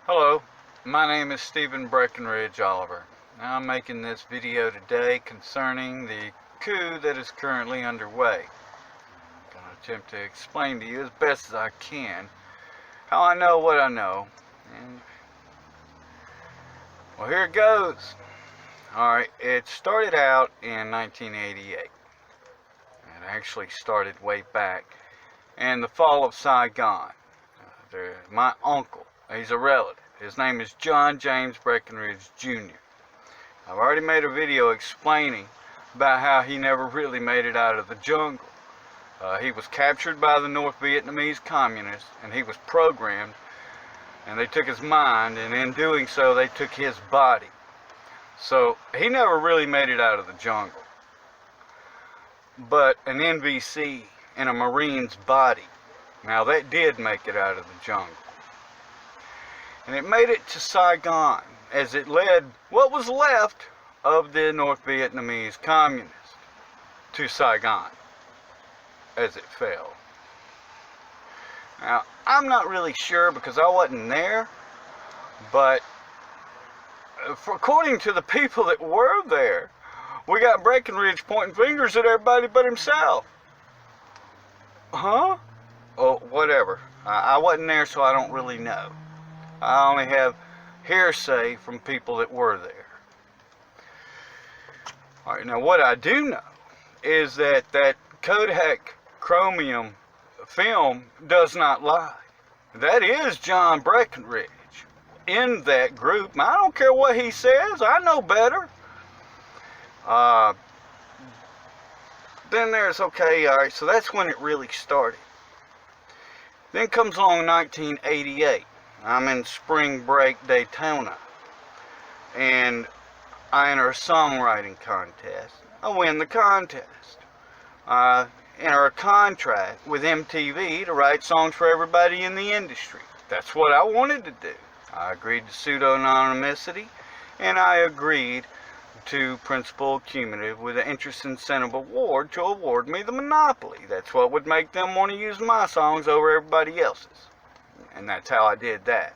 Hello, my name is Stephen Breckenridge Oliver. Now I'm making this video today concerning the coup that is currently underway. I'm going to attempt to explain to you as best as I can how I know what I know. And, well, here it goes. Alright, it started out in 1988. It actually started way back in the fall of Saigon. My uncle, he's a relative. His name is John James Breckenridge Jr. I've already made a video explaining about how he never really made it out of the jungle. He was captured by the North Vietnamese communists, and he was programmed, and they took his mind, and in doing so they took his body. So he never really made it out of the jungle. But an NVC in a Marine's body, now that did make it out of the jungle. And it made it to Saigon as it led what was left of the North Vietnamese communists to Saigon as it fell. Now, I'm not really sure because I wasn't there, but according to the people that were there, we got Breckenridge pointing fingers at everybody but himself. Huh? Oh, whatever. I wasn't there, so I don't really know. I only have hearsay from people that were there. Alright, now what I do know is that Kodak chromium film does not lie. That is John Breckenridge in that group. Now, I don't care what he says. I know better. Then there's, alright, so that's when it really started. Then comes along 1988. I'm in spring break Daytona, and I enter a songwriting contest. I win the contest. I enter a contract with MTV to write songs for everybody in the industry. That's what I wanted to do. I agreed to pseudo-anonymity, and I agreed to principal cumulative with an interest incentive award to award me the monopoly. That's what would make them want to use my songs over everybody else's. And that's how I did that.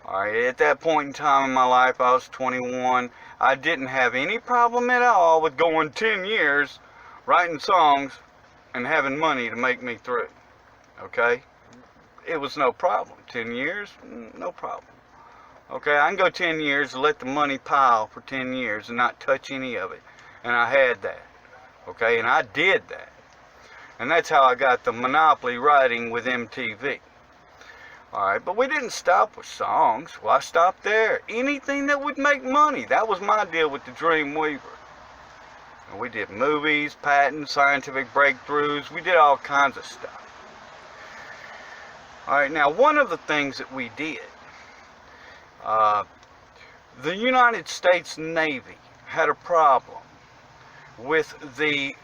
Alright, at that point in time in my life, I was 21. I didn't have any problem at all with going 10 years writing songs and having money to make me through. Okay? It was no problem. 10 years, no problem. Okay, I can go 10 years and let the money pile for 10 years and not touch any of it. And I had that. Okay, and I did that. And that's how I got the monopoly writing with MTV. Alright, but we didn't stop with songs. Well, I stopped there. Anything that would make money. That was my deal with the Dreamweaver. And we did movies, patents, scientific breakthroughs. We did all kinds of stuff. Alright, now one of the things that we did, the United States Navy had a problem with the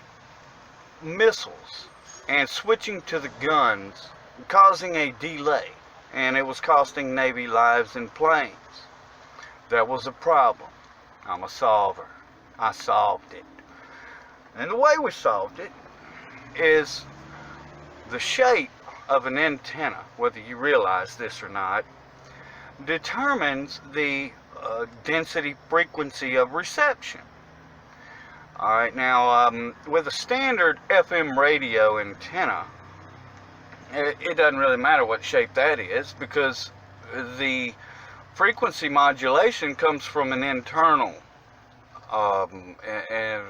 missiles and switching to the guns, causing a delay. And it was costing Navy lives and planes. That was a problem. I'm a solver. I solved it. And the way we solved it is the shape of an antenna, whether you realize this or not, determines the density frequency of reception. Alright, now with a standard FM radio antenna, it doesn't really matter what shape that is, because the frequency modulation comes from an internal, and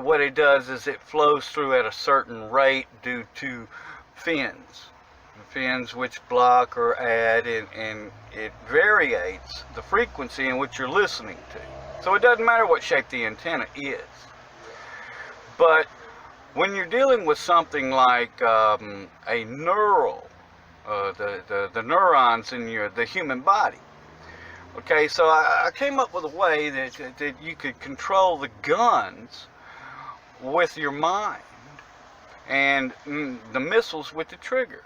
what it does is it flows through at a certain rate due to fins which block or add, and it variates the frequency in which you're listening to. So it doesn't matter what shape the antenna is. But when you're dealing with something like a neural, the neurons in the human body, okay, so I came up with a way that you could control the guns with your mind and the missiles with the trigger.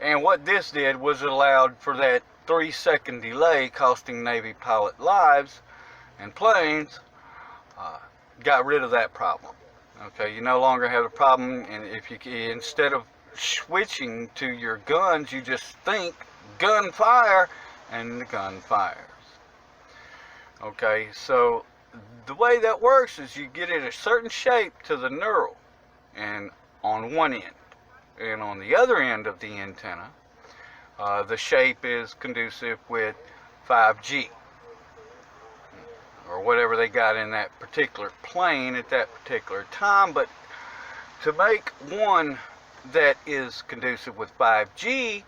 And what this did was it allowed for that 3-second delay costing Navy pilot lives and planes, got rid of that problem. Okay, you no longer have a problem, and if you instead of switching to your guns, you just think gunfire, and the gun fires. Okay, so the way that works is you get it a certain shape to the neural, and on one end, and on the other end of the antenna, the shape is conducive with 5G, or whatever they got in that particular plane at that particular time. But to make one that is conducive with 5G,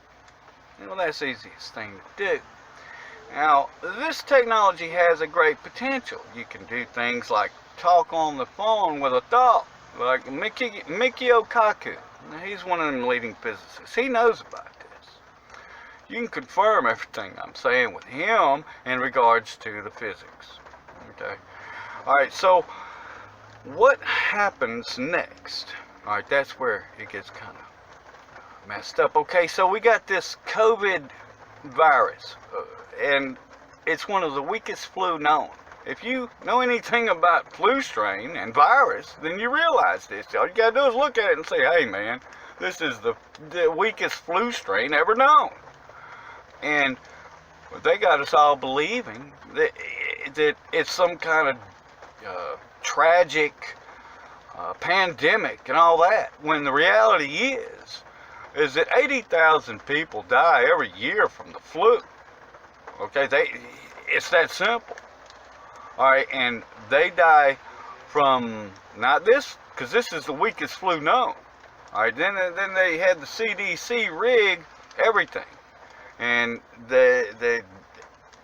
that's the easiest thing to do. Now, this technology has a great potential. You can do things like talk on the phone with a thought, like Mikio Kaku. He's one of them leading physicists. He knows about this. You can confirm everything I'm saying with him in regards to the physics. Okay. All right, so what happens next? All right, that's where it gets kind of messed up. Okay, so we got this COVID virus, and it's one of the weakest flu known. If you know anything about flu strain and virus, then you realize this. All you gotta do is look at it and say, hey man, this is the weakest flu strain ever known. And they got us all believing that it's some kind of tragic pandemic and all that, when the reality is that 80,000 people die every year from the flu. Okay, it's that simple. All right, and they die from, not this, because this is the weakest flu known. All right, then they had the CDC rig everything, and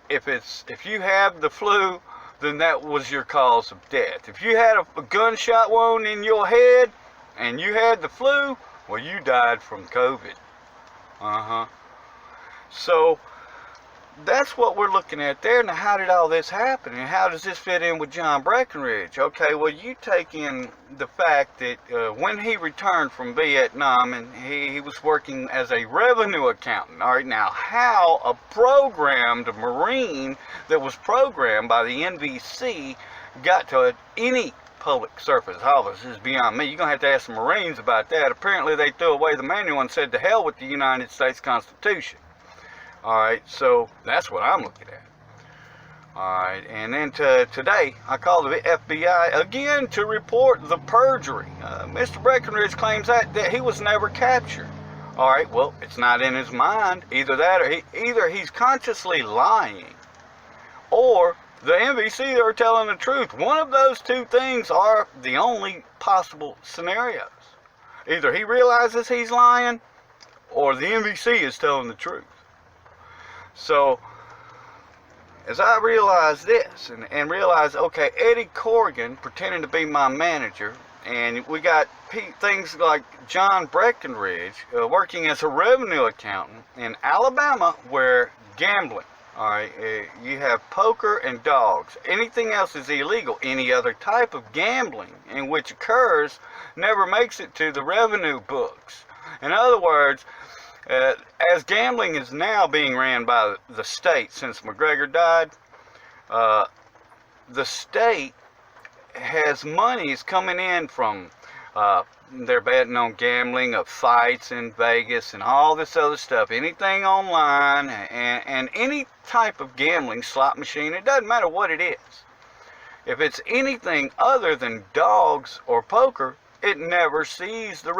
if you have the flu, then that was your cause of death. If you had a gunshot wound in your head and you had the flu, well, you died from COVID. So that's what we're looking at there. Now, how did all this happen, and how does this fit in with John Breckinridge? Okay, well, you take in the fact that when he returned from Vietnam, and he was working as a revenue accountant. All right, now, how a programmed Marine that was programmed by the NVC got to any public service office is beyond me. You're going to have to ask the Marines about that. Apparently, they threw away the manual and said, to hell with the United States Constitution. Alright, so that's what I'm looking at. Alright, and then today, I called the FBI again to report the perjury. Mr. Breckinridge claims that he was never captured. Alright, well, it's not in his mind. Either that, or either he's consciously lying, or the NBC are telling the truth. One of those two things are the only possible scenarios. Either he realizes he's lying, or the NBC is telling the truth. So, as I realized this, and realized, okay, Eddie Corrigan pretending to be my manager, and we got things like John Breckinridge working as a revenue accountant in Alabama, where gambling, all right, you have poker and dogs. Anything else is illegal. Any other type of gambling in which occurs never makes it to the revenue books. In other words, as gambling is now being ran by the state since McGregor died, the state has monies coming in from, they're betting on gambling of fights in Vegas and all this other stuff, anything online, and any type of gambling slot machine. It doesn't matter what it is. If it's anything other than dogs or poker, it never sees the